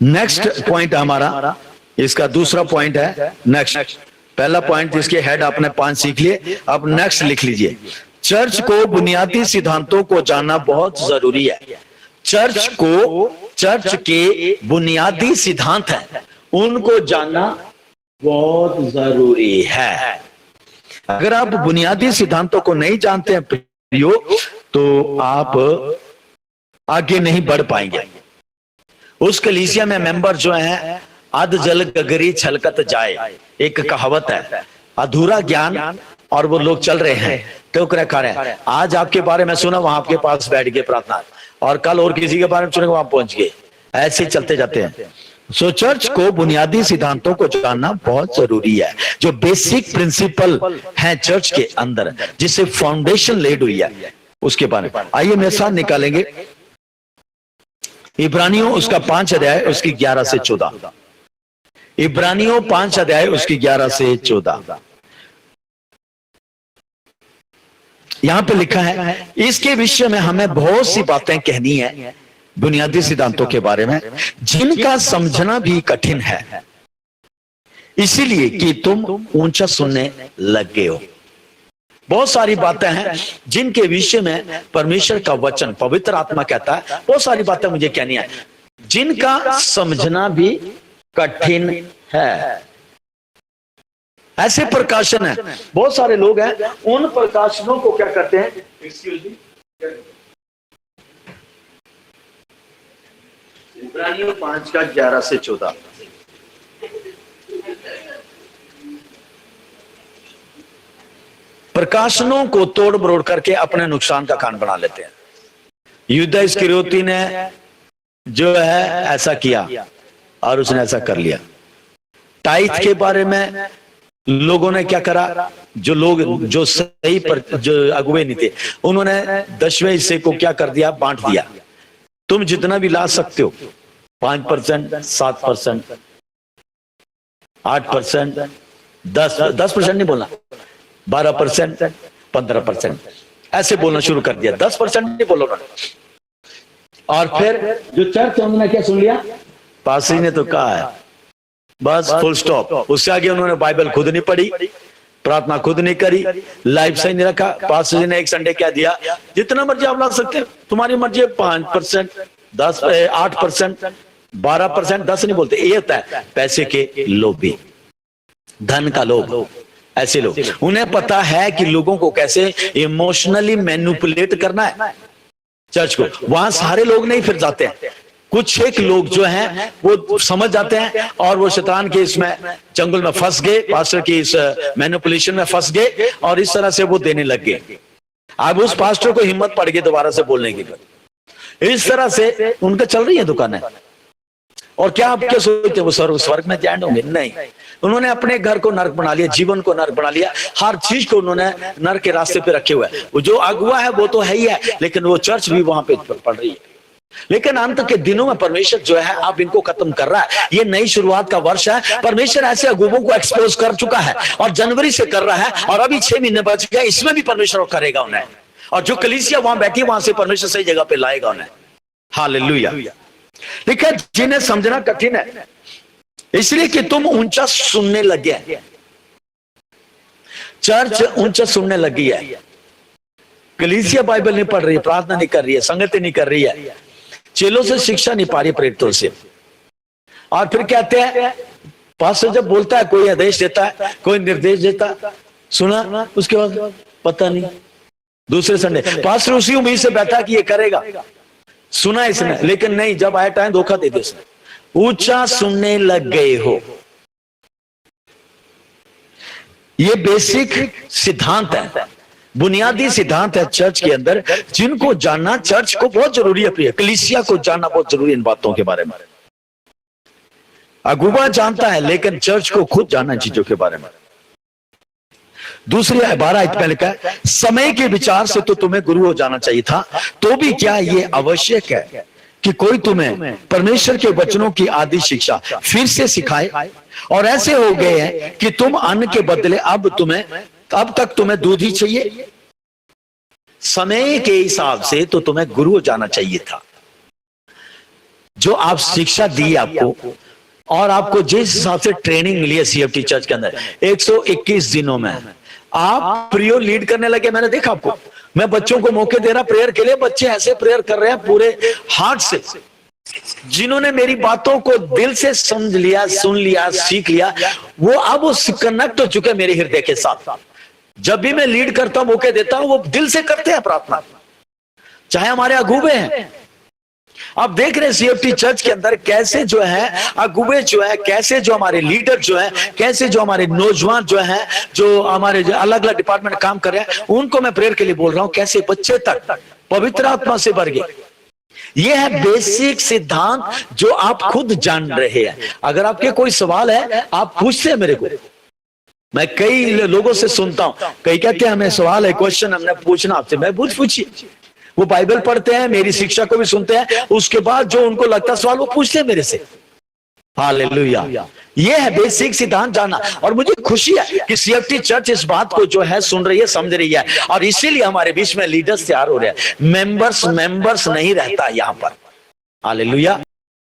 Next point हमारा, इसका दूसरा पॉइंट है नेक्स्ट। पहला पॉइंट जिसके हेड आपने 5 सीख लिए, अब नेक्स्ट लिख लीजिए। चर्च को बुनियादी सिद्धांतों को जानना बहुत जरूरी है। चर्च के बुनियादी सिद्धांत हैं, उनको जानना बहुत जरूरी है। अगर आप बुनियादी सिद्धांतों को नहीं जानते हैं प्रियो, तो आप आगे नहीं बढ़ पाएंगे। उस कलीसिया में मेंबर जो हैं, अध जल गगरी छलकत जाए, एक कहावत है। अधूरा ज्ञान और वो लोग चल रहे हैं, टोकरे खा रहे हैं। आज आपके बारे में सुना, वहां आपके पास बैठ गए प्रार्थना, और कल और किसी के बारे में सुने, वहां पहुंच गए। ऐसे चलते जाते हैं। सो चर्च को बुनियादी सिद्धांतों को जानना बहुत जरूरी है, जो बेसिक प्रिंसिपल है चर्च के अंदर, जिससे फाउंडेशन लेड हुई है, उसके बारे में आइए मेरे साथ निकालेंगे। इब्रानियों उसका 5 अध्याय उसकी 11 से 14। इब्रानियों 5 अध्याय उसकी 11 से 14। यहां पे लिखा है, इसके विषय में हमें बहुत सी बातें कहनी है बुनियादी सिद्धांतों के बारे में, जिनका समझना भी कठिन है, इसीलिए कि तुम ऊंचा सुनने लग गए हो। बहुत सारी बातें हैं जिनके विषय में परमेश्वर का वचन, पवित्र आत्मा कहता है, बहुत सारी बातें मुझे कहनी है, जिनका समझना भी कठिन है। ऐसे प्रकाशन है, बहुत सारे लोग हैं, उन प्रकाशनों को क्या करते हैं, इब्रानियों 5 का 11 से 14। प्रकाशनों को तोड़ मरोड़ करके अपने नुकसान का कारण बना लेते हैं। युद्ध इस्करियोती ने जो है ऐसा किया और उसने ऐसा कर लिया। टाइथ के बारे में लोगों ने क्या करा, जो सही पर जो अगुवे नहीं थे, उन्होंने 10वें हिस्से को क्या कर दिया, बांट दिया। तुम जितना भी ला सकते हो, 5%, 7%, 8%, 10% नहीं बोलना, 12%, 15%, ऐसे बोलना शुरू कर दिया। 10% नहीं बोलो ना। और फिर जो चर्च है, उन्होंने क्या सुन लिया, पासरी ने तो कहा है, बस फुल स्टॉप। उससे आगे उन्होंने बाइबल खुद नहीं पढ़ी, प्रार्थना खुद नहीं करी, लाइफ सही नहीं रखा। पासरी ने एक संडे क्या दिया, जितना मर्जी आप ला सकते हैं, तुम्हारी मर्जी। 5%, 8%, 12%, 10 नहीं बोलते। ये होता है पैसे के लोभी, धन का लोभ। ऐसे लोग, उन्हें पता है कि लोगों को कैसे इमोशनली मैनिपुलेट करना है। चर्च को वहां सारे लोग नहीं फिर जाते हैं, कुछ एक लोग जो हैं वो समझ जाते हैं, और वो शैतान के इसमें चंगुल में फंस गए, पास्टर की इस मैनिपुलेशन में फंस गए, और इस तरह से वो देने लग गए। अब उस पास्टर को हिम्मत पड़ गई दोबारा से बोलने की। इस तरह से उनका चल रही है दुकानें। और क्या आप क्या सोचते, वो स्वर्ग में जाएंगे होंगे? नहीं, उन्होंने अपने घर को नरक बना लिया, जीवन को नरक बना लिया, हर चीज को उन्होंने नरक के रास्ते पे रखे हुए है। वो जो अगुआ है वो तो है ही है, लेकिन वो चर्च भी वहां पे पड़ रही है। लेकिन अंत के दिनों में परमेश्वर जो है अब इनको खत्म कर रहा है। ये नई शुरुआत का वर्ष है। परमेश्वर ऐसे अगुवों को एक्सपोज कर चुका है, और जनवरी से कर रहा है, और अभी 6 महीने बच गए, इसमें भी परमेश्वर करेगा उन्हें। और जो कलीसिया वहां बैठी, वहां से परमेश्वर सही जगह पे लाएगा उन्हें। हालेलुया। लेकिन जिन्हें समझना कठिन है, इसलिए कि तुम ऊंचा सुनने लगे। चर्च ऊंचा सुनने लगी है। कलीसिया बाइबल नहीं पढ़ रही है, प्रार्थना नहीं कर रही है, संगति नहीं कर रही है, चेलों से शिक्षा नहीं पा रही, प्रेरितों से। और फिर कहते हैं, पास्टर जब बोलता है, कोई आदेश देता है, कोई निर्देश देता है, सुना, उसके बाद पता नहीं। दूसरे संडे पास्टर उसी उम्मीद से बैठा कि ये करेगा, सुना इसने, लेकिन नहीं, जब आया टाइम धोखा दे दे उसने। ऊंचा सुनने लग गए हो। ये बेसिक सिद्धांत है, बुनियादी सिद्धांत है चर्च के अंदर, जिनको जानना चर्च को बहुत जरूरी है। प्रिय, कलीसिया को जानना बहुत जरूरी है इन बातों के बारे में। अगुवा जानता है, लेकिन चर्च को खुद जानना चीजों के बारे में। दूसरी 12 में लिखा है, समय के विचार से तो तुम्हें गुरु हो जाना चाहिए था, तो भी क्या ये आवश्यक है कि कोई तुम्हें परमेश्वर के वचनों की आदि शिक्षा फिर से सिखाए? और ऐसे हो गए हैं कि तुम अन्न के बदले अब तक तुम्हें दूध ही चाहिए। समय के हिसाब से तो तुम्हें गुरु हो जाना चाहिए था। जो आप शिक्षा दी आपको और आपको जिस हिसाब से ट्रेनिंग मिली है सीएफटी चर्च के अंदर 121 दिनों में आप प्रियो लीड करने लगे। मैंने देखा आपको, मैं बच्चों को मौके दे रहा प्रेयर के लिए, बच्चे ऐसे प्रेयर कर रहे हैं पूरे हार्ट से, जिन्होंने मेरी बातों को दिल से समझ लिया, सुन लिया, सीख लिया, वो अब कनेक्ट हो चुके मेरे हृदय के साथ। जब भी मैं लीड करता हूं, मौके देता हूं, वो दिल से करते हैं प्रार्थना, चाहे हमारे अगुवे हैं। आप देख रहे हैं सीएफटी चर्च के अंदर कैसे जो है अगुवे जो है, कैसे जो हमारे लीडर जो है, कैसे जो हमारे नौजवान जो है, जो हमारे अलग अलग डिपार्टमेंट काम कर रहे हैं, उनको मैं प्रेयर के लिए बोल रहा हूं, कैसे बच्चे तक पवित्र आत्मा से भर गए। यह है बेसिक सिद्धांत जो आप खुद जान रहे हैं। अगर आपके कोई सवाल है आप पूछते हैं मेरे को, मैं कई लोगों से सुनता हूं, कई कहते हैं हमें सवाल है, क्वेश्चन हमने पूछना आपसे। मैं पूछिए। वो बाइबल पढ़ते हैं, मेरी शिक्षा को भी सुनते हैं, उसके बाद जो उनको लगता सवाल वो पूछते हैं मेरे से। हालेलुया। ये है बेसिक सिद्धांत जानना। और मुझे खुशी है कि सीएफटी चर्च इस बात को जो है सुन रही है, समझ रही है, और इसीलिए हमारे बीच में लीडर्स तैयार हो रहे हैं। मेंबर्स नहीं रहता यहां पर। हालेलुया।